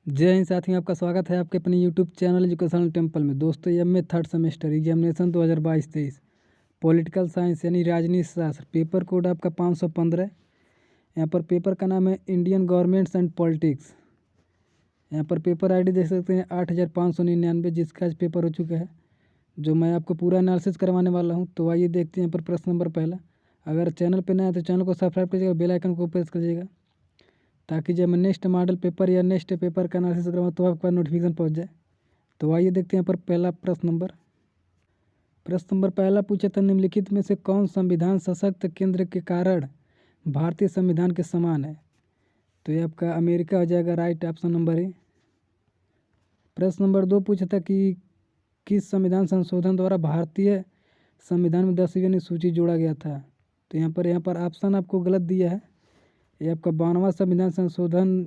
जय हिंद साथियों, आपका स्वागत है आपके अपने यूट्यूब चैनल एजुकेशनल टेम्पल में। दोस्तों, ये में third semester examination 2022-23 political science यानी राजनीति शास्त्र, पेपर कोड आपका 515। यहाँ पर पेपर का नाम है इंडियन गवर्नमेंट्स एंड पॉलिटिक्स। यहाँ पर पेपर आईडी देख सकते हैं 8599, जिसका आज पेपर हो चुका है, जो मैं आपको पूरा एनालिसिस करवाने वाला हूँ। तो आइए देखते हैं। यहाँ पर प्रश्न नंबर पहला, अगर चैनल पर नया है तो चैनल को सब्सक्राइब कीजिएगा, बेल आइकन को प्रेस कीजिएगा, ताकि जब मैं नेक्स्ट मॉडल पेपर या नेक्स्ट पेपर का एनालिसिस करवाऊँ तो आपके पास नोटिफिकेशन पहुँच जाए। तो आइए देखते हैं यहाँ पर पहला प्रश्न नंबर पहला पूछा था, निम्नलिखित में से कौन संविधान सशक्त केंद्र के कारण भारतीय संविधान के समान है? तो ये आपका अमेरिका हो जाएगा, राइट ऑप्शन नंबर ए। प्रश्न नंबर 2 पूछा था कि किस संविधान संशोधन द्वारा भारतीय संविधान में 10वीं अनुसूची जोड़ा गया था? तो यहाँ पर ऑप्शन आपको गलत दिया है। ये आपका 92वां संविधान संशोधन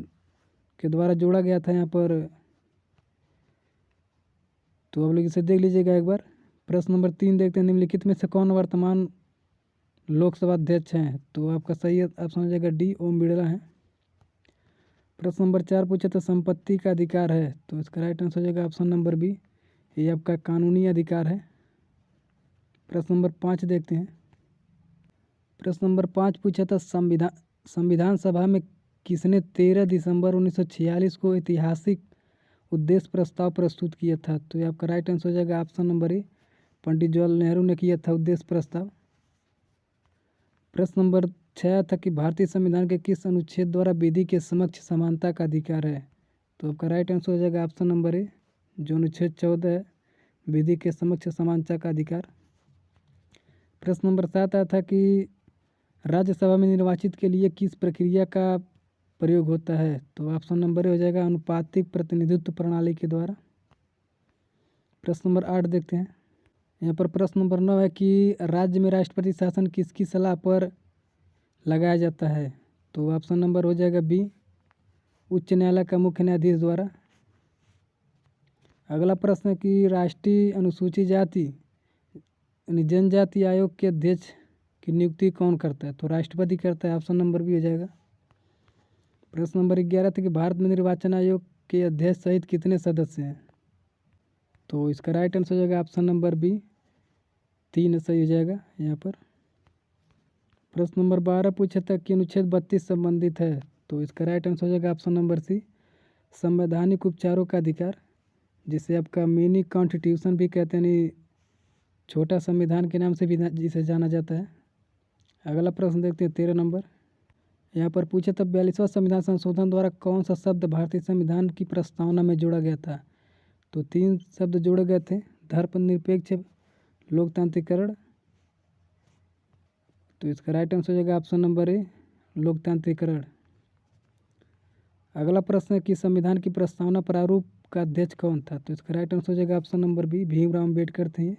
के द्वारा जोड़ा गया था यहाँ पर। तो आप लोग इसे देख लीजिएगा एक बार। प्रश्न नंबर 3 देखते हैं, निम्नलिखित में से कौन वर्तमान लोकसभा अध्यक्ष हैं? तो आपका सही ऑप्शन हो जाएगा डी, ओम बिड़ला है। प्रश्न नंबर 4 पूछा था, संपत्ति का अधिकार है? तो इसका राइट आंसर हो जाएगा ऑप्शन नंबर बी, ये आपका कानूनी अधिकार है। प्रश्न नंबर 5 देखते हैं। प्रश्न नंबर 5 पूछा था, संविधान सभा में किसने 13 दिसंबर 1946 को ऐतिहासिक उद्देश्य प्रस्ताव प्रस्तुत किया था? तो ये आपका राइट आंसर हो जाएगा option number A, Pandit Jawaharlal Nehru ने किया था उद्देश्य प्रस्ताव। प्रश्न नंबर 6 था कि भारतीय संविधान के किस अनुच्छेद द्वारा विधि के समक्ष समानता का अधिकार है? तो आपका राइट आंसर हो जाएगा ऑप्शन नंबर ए, जो अनुच्छेद 14 है, विधि के समक्ष समानता का अधिकार। प्रश्न नंबर 7 आया था कि राज्यसभा में निर्वाचित के लिए किस प्रक्रिया का प्रयोग होता है? तो ऑप्शन नंबर ए हो जाएगा अनुपातिक प्रतिनिधित्व प्रणाली के द्वारा। प्रश्न नंबर 8 देखते हैं। यहाँ पर प्रश्न नंबर 9 है कि राज्य में राष्ट्रपति शासन किसकी सलाह पर लगाया जाता है? तो ऑप्शन नंबर हो जाएगा बी, उच्च न्यायालय का मुख्य न्यायाधीश द्वारा। अगला प्रश्न है कि राष्ट्रीय अनुसूचित जाति यानी जनजाति आयोग के अध्यक्ष की नियुक्ति कौन करता है? तो राष्ट्रपति करता है, ऑप्शन नंबर बी हो जाएगा। प्रश्न नंबर 11 था कि भारत में निर्वाचन आयोग के अध्यक्ष सहित कितने सदस्य हैं? तो इसका राइट आंसर हो जाएगा ऑप्शन नंबर बी, 3 सही हो जाएगा यहाँ पर। प्रश्न नंबर 12 पूछा था कि अनुच्छेद 32 संबंधित है? तो इसका राइट आंसर हो जाएगा ऑप्शन नंबर सी, संवैधानिक उपचारों का अधिकार, जिसे आपका मिनी कॉन्स्टिट्यूशन भी कहते हैं, यानी छोटा संविधान के नाम से भी जिसे जाना जाता है। अगला प्रश्न देखते हैं 13 नंबर। यहाँ पर पूछा था 42वां संविधान संशोधन द्वारा कौन सा शब्द भारतीय संविधान की प्रस्तावना में जोड़ा गया था? तो 3 शब्द जोड़े गए थे, धर्मनिरपेक्ष, लोकतांत्रिकरण। तो इसका राइट आंसर हो जाएगा ऑप्शन नंबर ए, लोकतांत्रिकरण। अगला प्रश्न है कि संविधान की प्रस्तावना प्रारूप का अध्यक्ष कौन था? तो इसका राइट आंसर हो जाएगा option number B, Bhimrao Ambedkar थे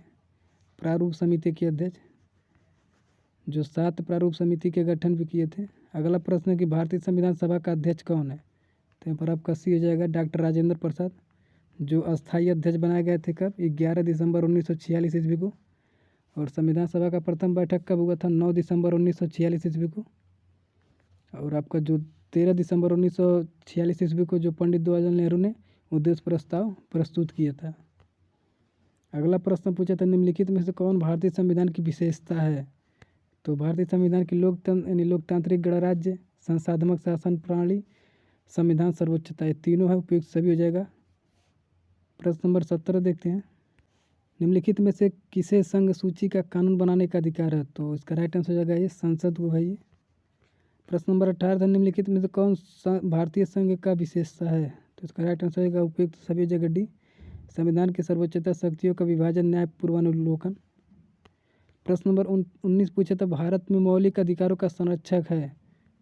प्रारूप समिति के अध्यक्ष, जो 7 प्रारूप समिति के गठन भी किए थे। अगला प्रश्न है कि भारतीय संविधान सभा का अध्यक्ष कौन है? तो यहाँ पर आपका सी हो जाएगा डॉक्टर राजेंद्र प्रसाद, जो अस्थायी अध्यक्ष बनाए गए थे कब? 11 दिसंबर 1946 ईस्वी को। और संविधान सभा का प्रथम बैठक कब हुआ था? 9 दिसंबर 1946 ईस्वी को। और आपका जो 13 दिसंबर 1946 ईस्वी को जो पंडित जवाहरलाल नेहरू ने उद्देश्य प्रस्ताव प्रस्तुत किया था। अगला प्रश्न पूछा था, निम्नलिखित में से कौन भारतीय संविधान की विशेषता है? तो भारतीय संविधान की लोकतंत्र यानी लोकतांत्रिक गणराज्य, संसाधनात्मक शासन प्रणाली, संविधान सर्वोच्चता, ये तीनों है, उपयुक्त सभी हो जाएगा। प्रश्न नंबर 17 देखते हैं, निम्नलिखित में से किसे संघ सूची का कानून बनाने का अधिकार है? तो इसका राइट आंसर हो जाएगा ये संसद को है ये। प्रश्न नंबर 18 था, निम्नलिखित में से कौन भारतीय संघ का विशेषता है? तो इसका राइट आंसर होगा उपयुक्त सभी जगह डी, संविधान की सर्वोच्चता, शक्तियों का विभाजन, न्याय पूर्वानुलोकन। प्रश्न नंबर 19 पूछा था, भारत में मौलिक अधिकारों का संरक्षक है?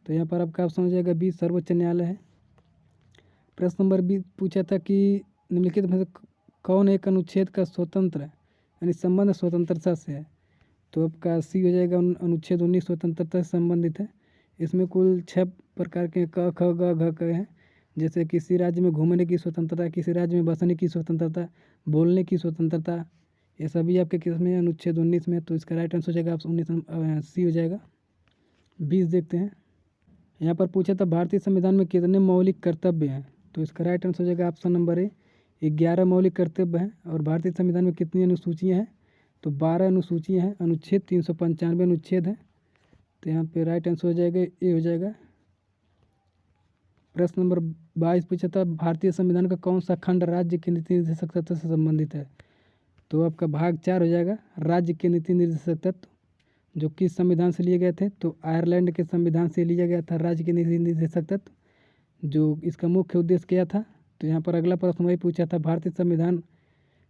तो यहाँ पर आपका ऑप्शन हो जाएगा बी, सर्वोच्च न्यायालय है। प्रश्न नंबर 20 पूछा था कि निम्नलिखित में से कौन एक अनुच्छेद का स्वतंत्र यानी संबंध स्वतंत्रता से है? तो आपका सी हो जाएगा, अनुच्छेद 19 स्वतंत्रता से संबंधित है। इसमें कुल 6 प्रकार के क ख ग घ क हैं, जैसे किसी राज्य में घूमने की स्वतंत्रता, किसी राज्य में बसने की स्वतंत्रता, बोलने की स्वतंत्रता, ये सभी आपके किस में? अनुच्छेद 19 में। तो इसका राइट आंसर हो जाएगा 19 सी हो जाएगा। 20 देखते हैं। यहाँ पर पूछा था भारतीय संविधान में कितने मौलिक कर्तव्य हैं? तो इसका राइट आंसर हो जाएगा ऑप्शन नंबर ए 11 मौलिक कर्तव्य हैं। और भारतीय संविधान में कितनी अनुसूचियाँ हैं? तो 12 अनुसूचियाँ हैं। अनुच्छेद 395 अनुच्छेद है। तो यहाँ पे राइट आंसर हो जाएगा ए हो जाएगा। प्रश्न नंबर 22 पूछा था भारतीय संविधान का कौन सा खंड राज्य के नीति निर्देशक तत्व से संबंधित है? तो आपका भाग 4 हो जाएगा राज्य के नीति निर्देशक तत्व, जो किस संविधान से लिए गए थे? तो आयरलैंड के संविधान से लिया गया था राज्य के नीति निर्देशक तत्व। जो इसका मुख्य उद्देश्य क्या था? तो यहाँ पर अगला प्रश्न वही पूछा था भारतीय संविधान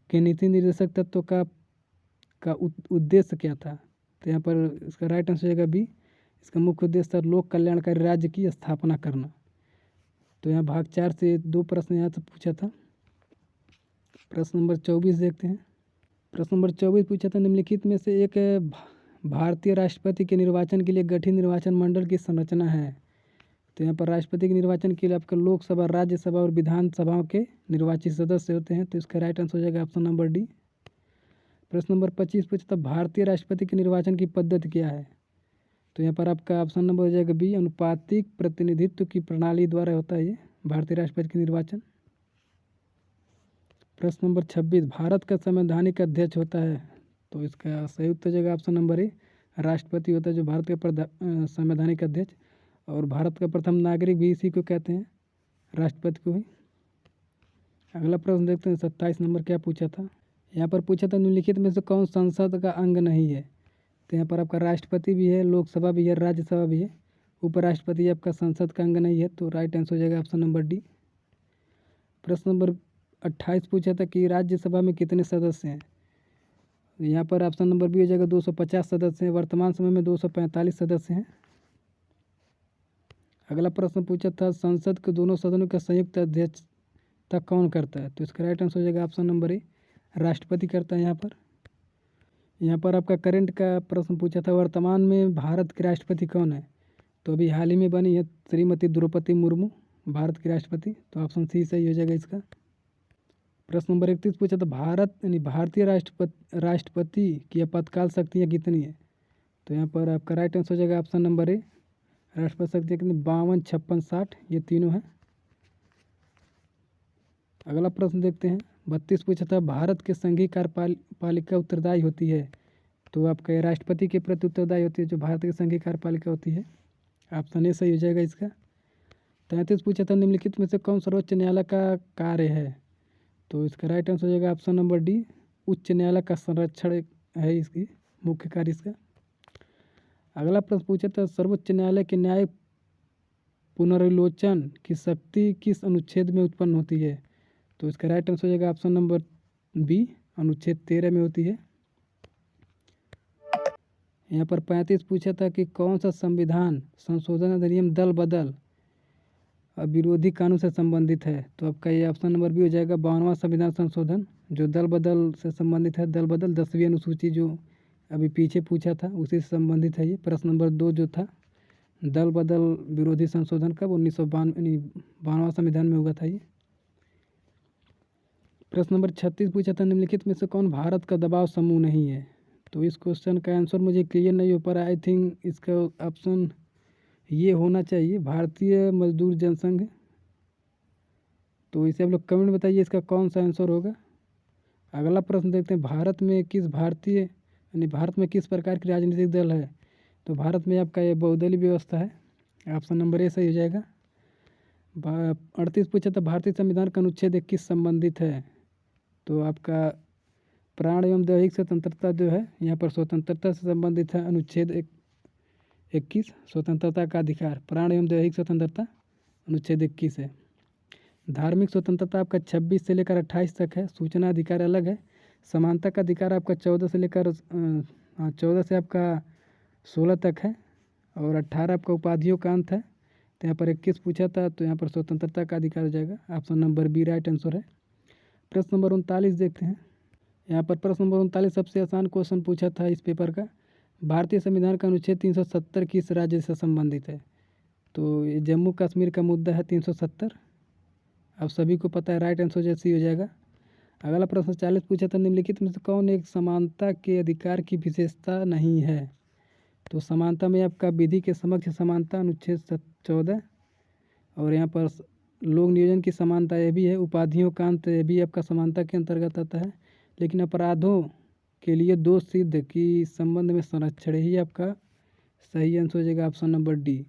के नीति निर्देशक तत्व का उद्देश्य क्या था? तो यहाँ पर इसका राइट आंसर हो जाएगा बी। इसका मुख्य उद्देश्य था लोक कल्याणकारी राज्य की स्थापना करना। तो यहाँ भाग 4 से 2 प्रश्न यहाँ से पूछा था। प्रश्न नंबर 24 देखते हैं। प्रश्न नंबर 24 पूछा था निम्नलिखित में से एक भारतीय राष्ट्रपति के निर्वाचन के लिए गठित निर्वाचन मंडल की संरचना है। तो यहाँ पर राष्ट्रपति के निर्वाचन के लिए आपका लोकसभा, राज्यसभा और विधानसभाओं के निर्वाचित सदस्य होते हैं। तो इसका राइट आंसर हो जाएगा ऑप्शन नंबर डी। प्रश्न नंबर 25 पूछा था भारतीय राष्ट्रपति के निर्वाचन की पद्धति क्या है? तो यहाँ पर आपका ऑप्शन नंबर हो जाएगा बी अनुपातिक प्रतिनिधित्व की प्रणाली द्वारा होता है ये भारतीय राष्ट्रपति का निर्वाचन। प्रश्न नंबर 26 भारत का संवैधानिक अध्यक्ष होता है। तो इसका संयुक्त हो जाएगा ऑप्शन नंबर ए राष्ट्रपति होता है जो भारत का संवैधानिक अध्यक्ष। और भारत का प्रथम नागरिक भी इसी को कहते हैं, राष्ट्रपति को ही। अगला प्रश्न देखते हैं 27 नंबर क्या पूछा था। यहाँ पर पूछा था निम्नलिखित में से कौन संसद का अंग नहीं है? तो यहाँ पर आपका राष्ट्रपति भी है, लोकसभा भी है, राज्यसभा भी है, उपराष्ट्रपति आपका संसद का अंग नहीं है। तो राइट आंसर हो जाएगा ऑप्शन नंबर डी। प्रश्न नंबर 28 पूछा था कि राज्यसभा में कितने सदस्य हैं? यहाँ पर ऑप्शन नंबर बी हो जाएगा 250 सदस्य हैं। वर्तमान समय में 245 सदस्य हैं। अगला प्रश्न पूछा था संसद के दोनों सदनों का संयुक्त अध्यक्षता कौन करता है? तो इसका राइट आंसर हो जाएगा ऑप्शन नंबर ए राष्ट्रपति करता है। यहाँ पर आपका करंट का प्रश्न पूछा था वर्तमान में भारत के राष्ट्रपति कौन है? तो अभी हाल ही में बनी है श्रीमती द्रौपदी मुर्मू भारत की राष्ट्रपति। तो ऑप्शन सी सही हो जाएगा इसका। प्रश्न नंबर 31 पूछा था भारत यानी भारतीय राष्ट्रपति की आपातकाल शक्तियाँ कितनी है? तो यहाँ पर आपका राइट आंसर हो जाएगा ऑप्शन नंबर ए राष्ट्रपति शक्तियाँ कितनी 52, 56, 60 ये तीनों हैं। अगला प्रश्न देखते हैं 32 पूछा था भारत के संघीय कार्यपालिका उत्तरदायी होती है। तो आपका राष्ट्रपति के प्रति उत्तरदायी होती है जो भारत की संघीय कार्यपालिका होती है। ऑप्शन ए सही हो जाएगा इसका। 33 पूछा था निम्नलिखित में से कौन सर्वोच्च न्यायालय का कार्य है? तो इसका राइट आंसर हो जाएगा ऑप्शन नंबर डी उच्च न्यायालय का संरक्षण है इसकी मुख्य कार्य इसका। अगला प्रश्न पूछा था सर्वोच्च न्यायालय के न्याय पुनर्विलोचन की शक्ति किस अनुच्छेद में उत्पन्न होती है? तो इसका राइट आंसर हो जाएगा ऑप्शन नंबर बी अनुच्छेद 13 में होती है। यहाँ पर 35 पूछा था कि कौन सा संविधान संशोधन अधिनियम दल बदल विरोधी कानून से संबंधित है? तो आपका ये ऑप्शन नंबर बी हो जाएगा 52वां संविधान संशोधन जो दल बदल से संबंधित है। दल बदल 10वीं अनुसूची जो अभी पीछे पूछा था उसी से संबंधित है ये। प्रश्न नंबर 2 जो था दल बदल विरोधी संशोधन कब 1952वां संविधान में हुआ था ये। प्रश्न नंबर 36 पूछा था निम्नलिखित में से कौन भारत का दबाव समूह नहीं है? तो इस क्वेश्चन का आंसर मुझे क्लियर नहीं हो पा रहा। आई थिंक इसका ऑप्शन ये होना चाहिए भारतीय मजदूर जनसंघ। तो इसे आप लोग कमेंट में बताइए इसका कौन सा आंसर होगा। अगला प्रश्न देखते हैं भारत में किस प्रकार की राजनीतिक दल है? तो भारत में आपका ये बहुदलीय व्यवस्था है। ऑप्शन नंबर ए सही हो जाएगा। 38 पूछा था भारतीय संविधान का अनुच्छेद 21 संबंधित है। तो आपका प्राण एवं दैहिक स्वतंत्रता जो है यहाँ पर स्वतंत्रता से संबंधित है। अनुच्छेद 21 स्वतंत्रता का अधिकार प्राण एवं दैहिक स्वतंत्रता अनुच्छेद 21 है। धार्मिक स्वतंत्रता आपका 26 से लेकर 28 तक है। सूचना अधिकार अलग है। समानता का अधिकार आपका 14 से लेकर 14 से आपका 16 तक है। और 18 आपका उपाधियों का अंत है। तो यहाँ पर 21 पूछा था तो यहाँ पर स्वतंत्रता का अधिकार हो जाएगा। Option number B right answer है। प्रश्न नंबर 39 देखते हैं। यहाँ पर प्रश्न नंबर 39 सबसे आसान क्वेश्चन पूछा था इस पेपर का। भारतीय संविधान का अनुच्छेद 370 किस राज्य से संबंधित है? तो ये जम्मू कश्मीर का मुद्दा है 370। आप सभी को पता है राइट आंसर जैसे ही हो जाएगा। अगला प्रश्न 40 पूछा था निम्नलिखित में से कौन एक समानता के अधिकार की विशेषता नहीं है? तो समानता में आपका विधि के समक्ष समानता अनुच्छेद 14 और यहाँ पर लोक नियोजन की समानता ये भी है। उपाधियों का अंत ये भी आपका समानता के अंतर्गत आता है। लेकिन अपराधों के लिए दोष सिद्ध की संबंध में संरक्षण ही आपका सही आंसर हो जाएगा ऑप्शन नंबर डी।